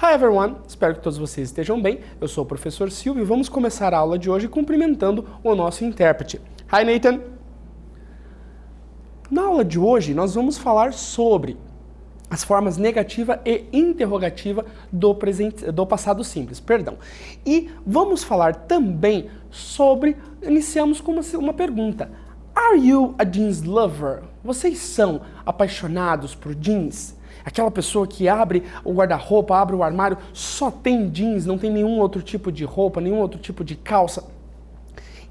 Hi everyone, espero que todos vocês estejam bem. Eu sou o professor Silvio e vamos começar a aula de hoje cumprimentando o nosso intérprete. Hi Nathan! Na aula de hoje nós vamos falar sobre as formas negativa e interrogativa do passado simples, E vamos falar também sobre, iniciamos com uma pergunta. Are you a jeans lover? Vocês são apaixonados por jeans? Aquela pessoa que abre o guarda-roupa, abre o armário, só tem jeans, não tem nenhum outro tipo de roupa, nenhum outro tipo de calça.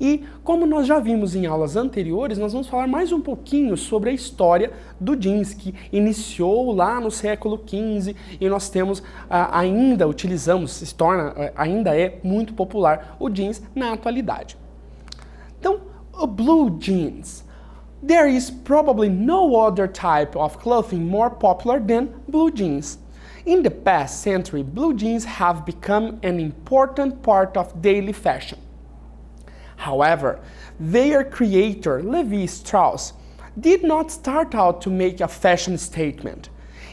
E como nós já vimos em aulas anteriores, nós vamos falar mais um pouquinho sobre a história do jeans, que iniciou lá no século XV e nós temos, ainda é muito popular o jeans na atualidade. Então, o blue jeans. There is probably no other type of clothing more popular than blue jeans. In the past century, blue jeans have become an important part of daily fashion. However, their creator, Levi Strauss, did not start out to make a fashion statement.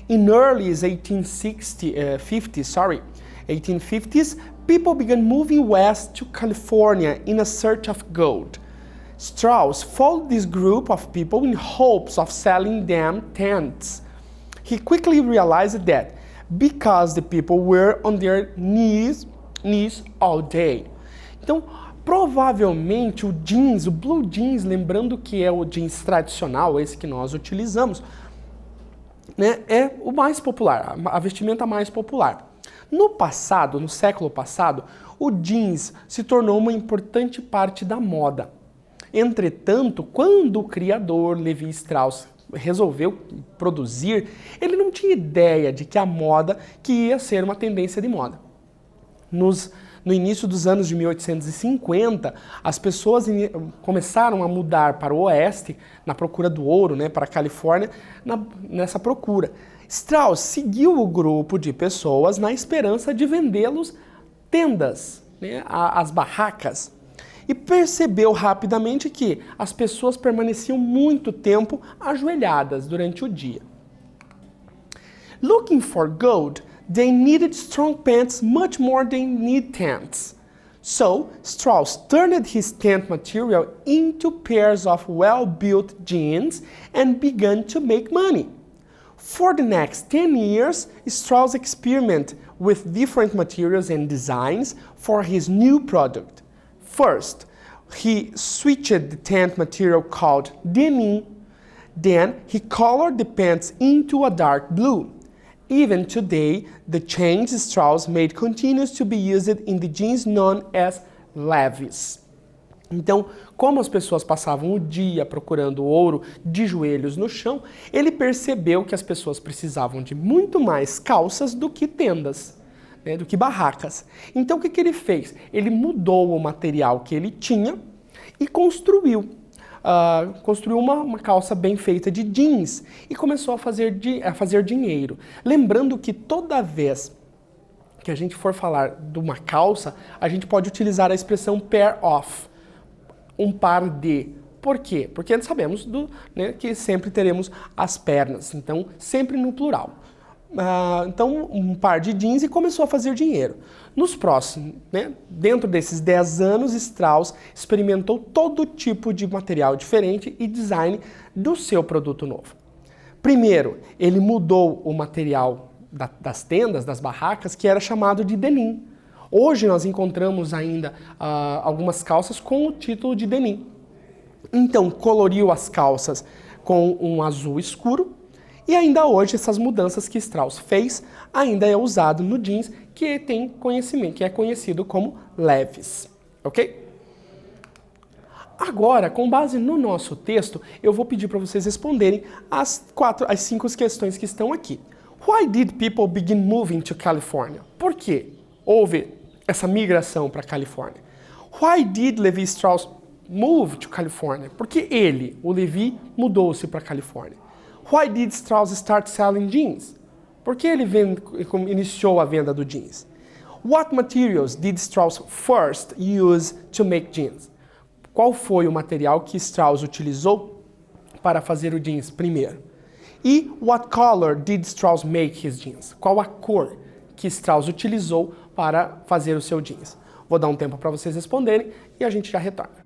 In early 1850s, people began moving west to California in a search of gold. Strauss followed this group of people in hopes of selling them tents. He quickly realized that because the people were on their knees all day. Então, provavelmente o blue jeans, lembrando que é o jeans tradicional, esse que nós utilizamos, né, é o mais popular, a vestimenta mais popular. No século passado, o jeans se tornou uma importante parte da moda. Entretanto, quando o criador Levi Strauss resolveu produzir, ele não tinha ideia de que a moda que ia ser uma tendência de moda. No início dos anos de 1850, as pessoas começaram a mudar para o oeste, na procura do ouro, né, para a Califórnia, nessa procura. Strauss seguiu o grupo de pessoas na esperança de vendê-los tendas, né, as barracas, e percebeu rapidamente que as pessoas permaneciam muito tempo ajoelhadas durante o dia. Looking for gold, they needed strong pants much more than need tents. So, Strauss turned his tent material into pairs of well-built jeans and began to make money. For the next 10 years, Strauss experimented with different materials and designs for his new product. First, he switched the tent material called denim. Then, he colored the pants into a dark blue. Even today, the change Strauss made continues to be used in the jeans known as Levi's. Então, como as pessoas passavam o dia procurando ouro de joelhos no chão, ele percebeu que as pessoas precisavam de muito mais calças do que tendas, né, do que barracas. Então, o que ele fez? Ele mudou o material que ele tinha e construiu uma calça bem feita de jeans e começou a fazer dinheiro. Lembrando que toda vez que a gente for falar de uma calça, a gente pode utilizar a expressão pair of, um par de. Por quê? Porque sabemos que sempre teremos as pernas, então sempre no plural. Então, um par de jeans e começou a fazer dinheiro. Nos próximos, dentro desses 10 anos, Strauss experimentou todo tipo de material diferente e design do seu produto novo. Primeiro, ele mudou o material das tendas, das barracas, que era chamado de denim. Hoje nós encontramos ainda algumas calças com o título de denim. Então, coloriu as calças com um azul escuro. E ainda hoje, essas mudanças que Strauss fez ainda é usado no jeans que é conhecido como Levi's, ok? Agora, com base no nosso texto, eu vou pedir para vocês responderem as 5 questões que estão aqui. Why did people begin moving to California? Por que houve essa migração para a Califórnia? Why did Levi Strauss move to California? Porque ele, o Levi, mudou-se para a Califórnia. Why did Strauss start selling jeans? Por que ele iniciou a venda do jeans? What materials did Strauss first use to make jeans? Qual foi o material que Strauss utilizou para fazer o jeans primeiro? E what color did Strauss make his jeans? Qual a cor que Strauss utilizou para fazer o seu jeans? Vou dar um tempo para vocês responderem e a gente já retorna.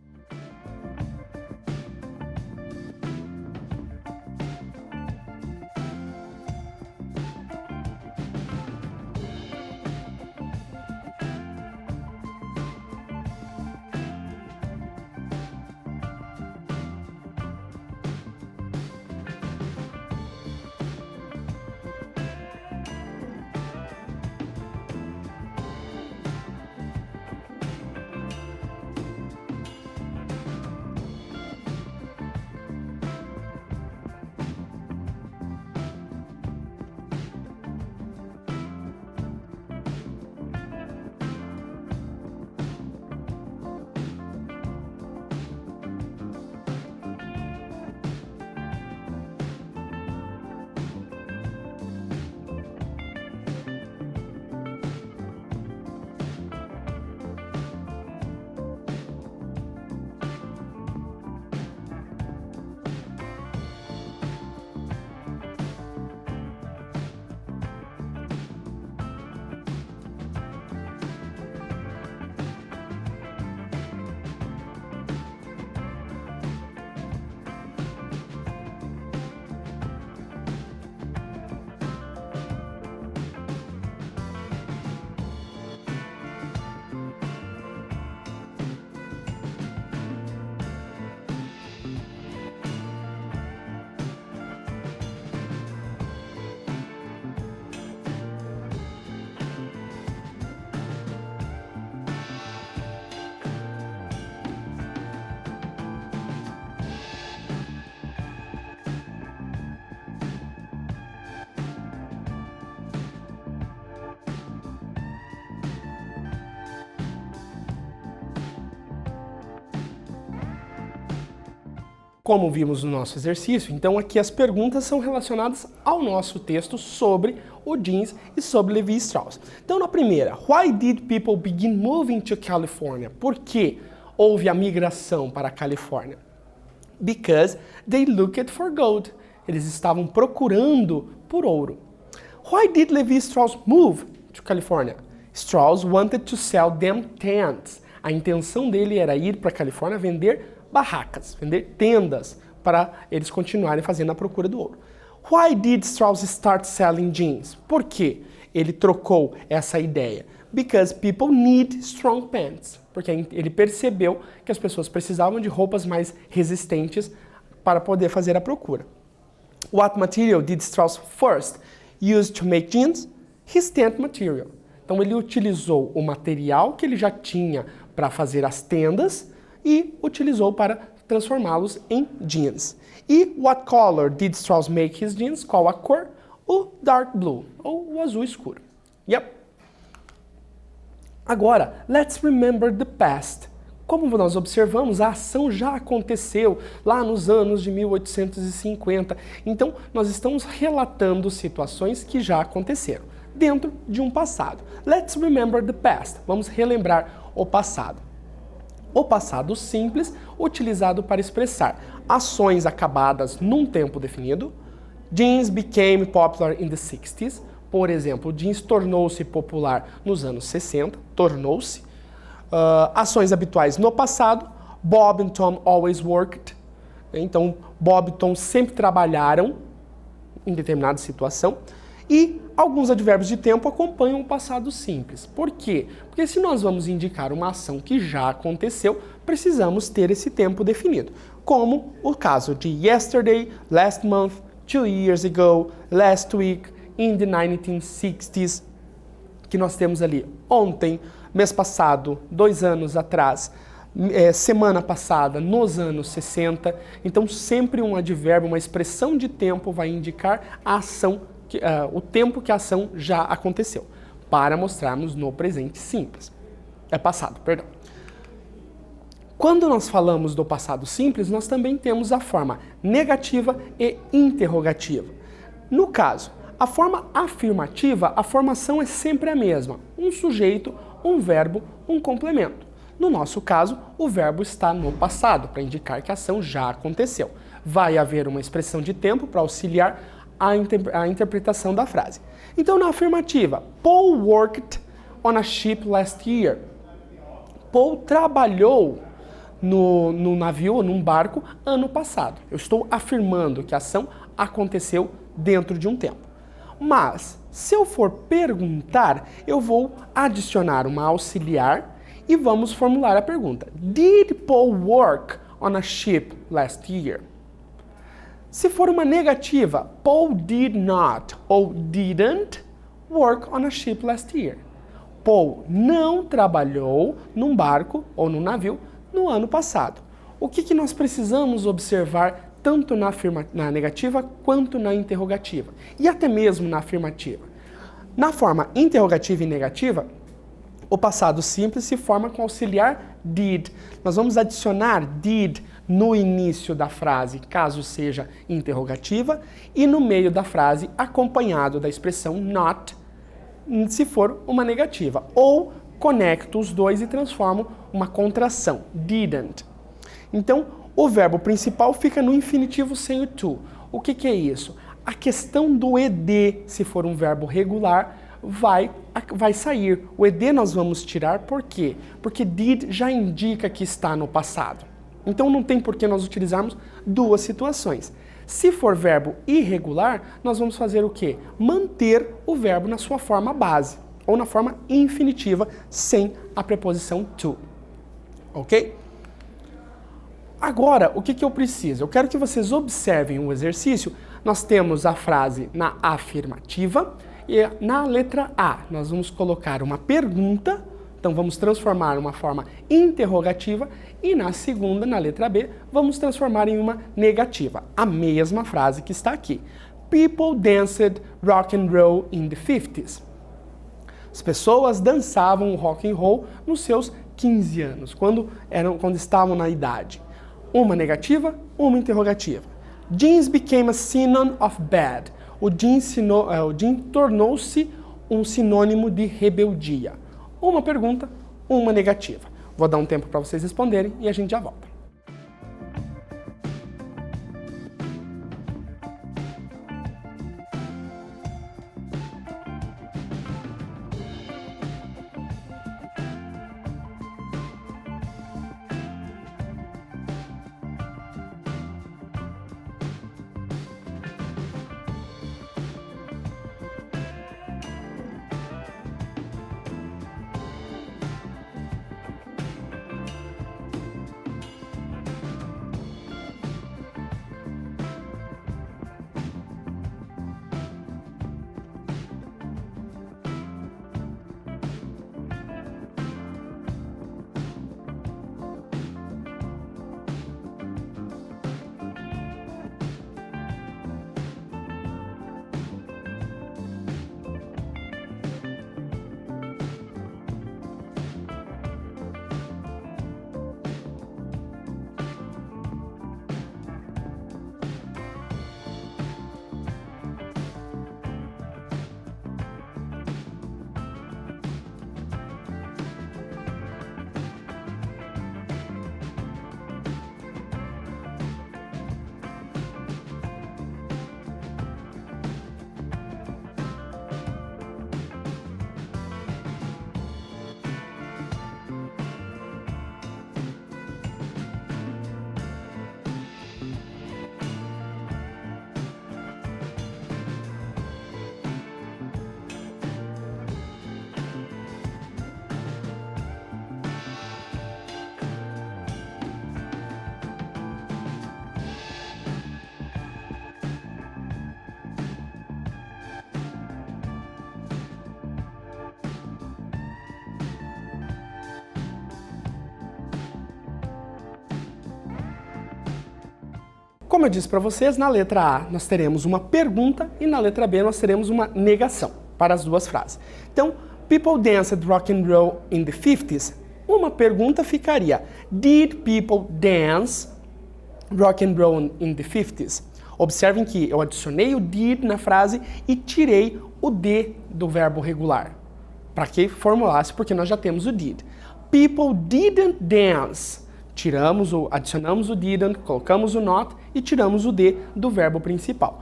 Como vimos no nosso exercício, então aqui as perguntas são relacionadas ao nosso texto sobre o jeans e sobre Levi Strauss. Então na primeira, why did people begin moving to California? Por que houve a migração para a Califórnia? Because they looked for gold. Eles estavam procurando por ouro. Why did Levi Strauss move to California? Strauss wanted to sell them tents. A intenção dele era ir para a Califórnia vender barracas, vender tendas para eles continuarem fazendo a procura do ouro. Why did Strauss start selling jeans? Por que ele trocou essa ideia? Because people need strong pants. Porque ele percebeu que as pessoas precisavam de roupas mais resistentes para poder fazer a procura. What material did Strauss first use to make jeans? His tent material. Então ele utilizou o material que ele já tinha para fazer as tendas e utilizou para transformá-los em jeans. E what color did Strauss make his jeans? Qual a cor? O dark blue, ou o azul escuro. Yep. Agora, let's remember the past. Como nós observamos, a ação já aconteceu lá nos anos de 1850. Então, nós estamos relatando situações que já aconteceram dentro de um passado. Let's remember the past. Vamos relembrar o passado. O passado simples, utilizado para expressar ações acabadas num tempo definido. Jeans became popular in the 60s. Por exemplo, jeans tornou-se popular nos anos 60, tornou-se. Ações habituais no passado. Bob and Tom always worked. Então, Bob e Tom sempre trabalharam em determinada situação. E alguns advérbios de tempo acompanham o passado simples. Por quê? Porque se nós vamos indicar uma ação que já aconteceu, precisamos ter esse tempo definido. Como o caso de yesterday, last month, 2 years ago, last week, in the 1960s, que nós temos ali ontem, mês passado, 2 anos atrás, semana passada, nos anos 60. Então sempre um advérbio, uma expressão de tempo vai indicar a ação, o tempo que a ação já aconteceu, para mostrarmos no presente simples. Passado, perdão. Quando nós falamos do passado simples, nós também temos a forma negativa e interrogativa. No caso, a forma afirmativa, a formação é sempre a mesma. Um sujeito, um verbo, um complemento. No nosso caso, o verbo está no passado, para indicar que a ação já aconteceu. Vai haver uma expressão de tempo para auxiliar a interpretação da frase. Então, na afirmativa, Paul worked on a ship last year. Paul trabalhou no navio ou num barco ano passado. Eu estou afirmando que a ação aconteceu dentro de um tempo. Mas, se eu for perguntar, eu vou adicionar uma auxiliar e vamos formular a pergunta. Did Paul work on a ship last year? Se for uma negativa, Paul did not ou didn't work on a ship last year. Paul não trabalhou num barco ou num navio no ano passado. O que nós precisamos observar tanto na negativa quanto na interrogativa? E até mesmo na afirmativa. Na forma interrogativa e negativa, o passado simples se forma com auxiliar did. Nós vamos adicionar did no início da frase, caso seja interrogativa, e no meio da frase, acompanhado da expressão not, se for uma negativa. Ou conecto os dois e transformo uma contração, didn't. Então, o verbo principal fica no infinitivo sem o to. O que é isso? A questão do ed, se for um verbo regular, vai sair. O ed nós vamos tirar, por quê? Porque did já indica que está no passado. Então não tem por que nós utilizarmos duas situações. Se for verbo irregular, nós vamos fazer o quê? Manter o verbo na sua forma base, ou na forma infinitiva, sem a preposição to. Ok? Agora, o que eu preciso? Eu quero que vocês observem o exercício. Nós temos a frase na afirmativa e na letra A nós vamos colocar uma pergunta, então vamos transformar uma forma interrogativa, e na segunda, na letra B, vamos transformar em uma negativa. A mesma frase que está aqui. People danced rock and roll in the 50s. As pessoas dançavam rock and roll nos seus 15 anos, quando estavam na idade. Uma negativa, uma interrogativa. Jeans became a synonym of bad. O jeans tornou-se um sinônimo de rebeldia. Uma pergunta, uma negativa. Vou dar um tempo para vocês responderem e a gente já volta. Como eu disse para vocês, na letra A nós teremos uma pergunta e na letra B nós teremos uma negação para as duas frases. Então, people danced rock and roll in the 50s. Uma pergunta ficaria: Did people dance rock and roll in the 50s? Observem que eu adicionei o did na frase e tirei o D do verbo regular, para que formulasse, porque nós já temos o did. People didn't dance. Adicionamos o didn't, colocamos o not e tiramos o D do verbo principal.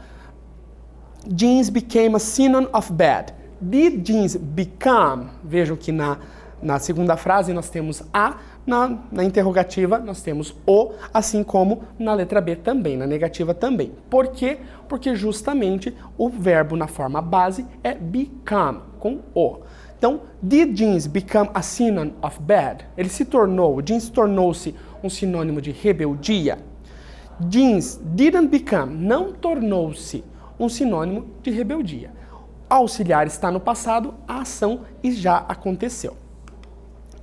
jeans became a synonym of bad. Did jeans become? Vejam que na segunda frase nós temos a, na interrogativa nós temos o, assim como na letra B também, na negativa também. Por quê? Porque justamente o verbo na forma base é become, com o. Então, did jeans become a synonym of bad? Ele se tornou, jeans tornou-se um sinônimo de rebeldia. Jeans didn't become, não tornou-se um sinônimo de rebeldia. Auxiliar está no passado, a ação já aconteceu.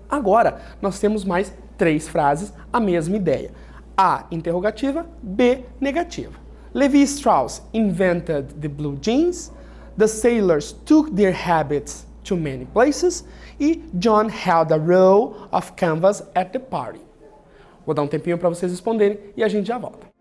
Agora, nós temos mais 3 frases, a mesma ideia. A, interrogativa, B, negativa. Levi Strauss invented the blue jeans, the sailors took their habits to many places, e John held a row of canvas at the party. Vou dar um tempinho para vocês responderem e a gente já volta.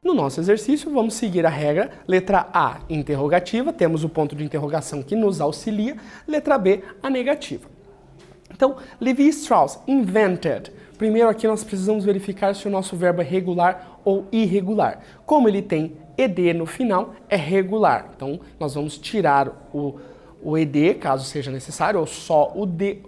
No nosso exercício, vamos seguir a regra. Letra A, interrogativa, temos o ponto de interrogação que nos auxilia. Letra B, a negativa. Então, Levi Strauss invented. Primeiro aqui nós precisamos verificar se o nosso verbo é regular ou irregular. Como ele tem ed no final, é regular. Então, nós vamos tirar o ed, caso seja necessário, ou só o d,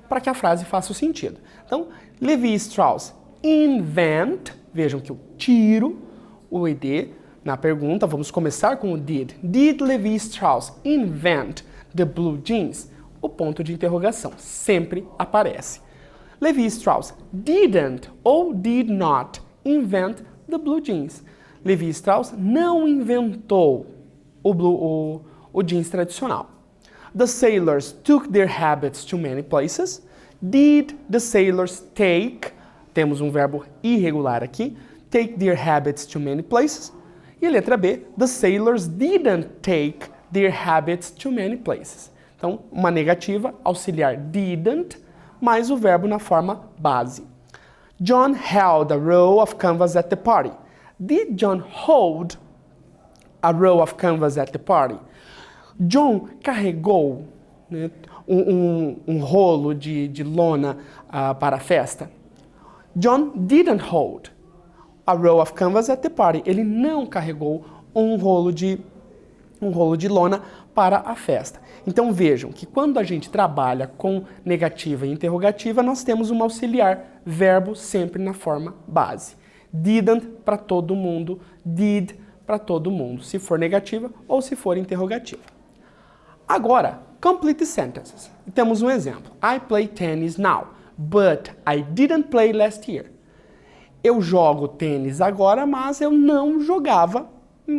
para que a frase faça o sentido. Então, Levi Strauss invent. Vejam que eu tiro o ed na pergunta. Vamos começar com o did. Did Levi Strauss invent the blue jeans? O ponto de interrogação sempre aparece. Levi Strauss didn't ou did not invent the blue jeans. Levi Strauss não inventou o jeans tradicional. The sailors took their habits to many places. Did the sailors take? Temos um verbo irregular aqui. Take their habits to many places. E a letra B, the sailors didn't take their habits to many places. Então, uma negativa, auxiliar didn't, mais o verbo na forma base. John held a row of canvas at the party. Did John hold a row of canvas at the party? John carregou, né, um rolo de lona para a festa. John didn't hold a row of canvas at the party. Ele não carregou um rolo de lona para a festa. Então vejam que quando a gente trabalha com negativa e interrogativa, nós temos um auxiliar, verbo sempre na forma base. Didn't para todo mundo, did para todo mundo, se for negativa ou se for interrogativa. Agora, complete sentences. Temos um exemplo. I play tennis now, but I didn't play last year. Eu jogo tênis agora, mas eu não jogava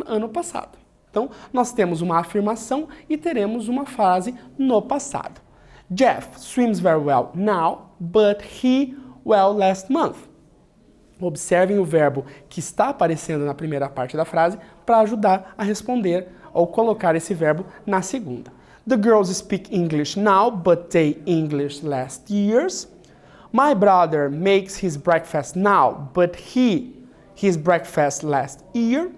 ano passado. Então, nós temos uma afirmação e teremos uma frase no passado. Jeff swims very well now, but he well last month. Observem o verbo que está aparecendo na primeira parte da frase para ajudar a responder ou colocar esse verbo na segunda. The girls speak English now, but they English last years. My brother makes his breakfast now, but his breakfast last year.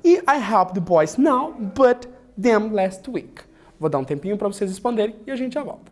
E I help the boys now, but them last week. Vou dar um tempinho para vocês responderem e a gente já volta.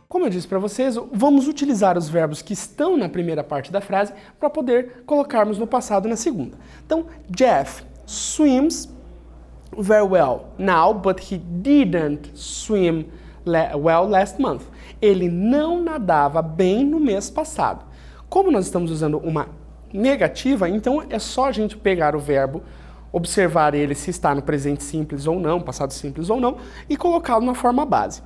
Como eu disse para vocês, vamos utilizar os verbos que estão na primeira parte da frase para poder colocarmos no passado na segunda. Então, Jeff swims very well now, but he didn't swim well last month. Ele não nadava bem no mês passado. Como nós estamos usando uma negativa, então é só a gente pegar o verbo, observar ele se está no presente simples ou não, passado simples ou não, e colocá-lo na forma base.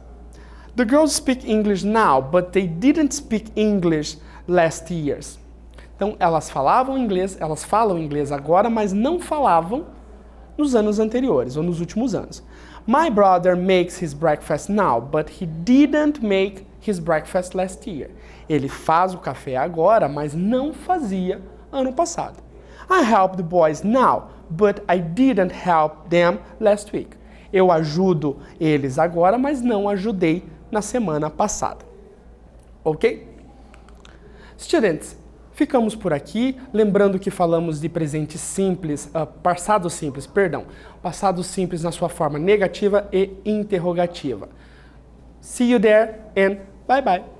The girls speak English now, but they didn't speak English last years. Então, elas falam inglês agora, mas não falavam nos anos anteriores, ou nos últimos anos. My brother makes his breakfast now, but he didn't make his breakfast last year. Ele faz o café agora, mas não fazia ano passado. I help the boys now, but I didn't help them last week. Eu ajudo eles agora, mas não ajudei na semana passada. Ok? Students, ficamos por aqui. Lembrando que falamos de presente simples, passado simples na sua forma negativa e interrogativa. See you there and bye bye.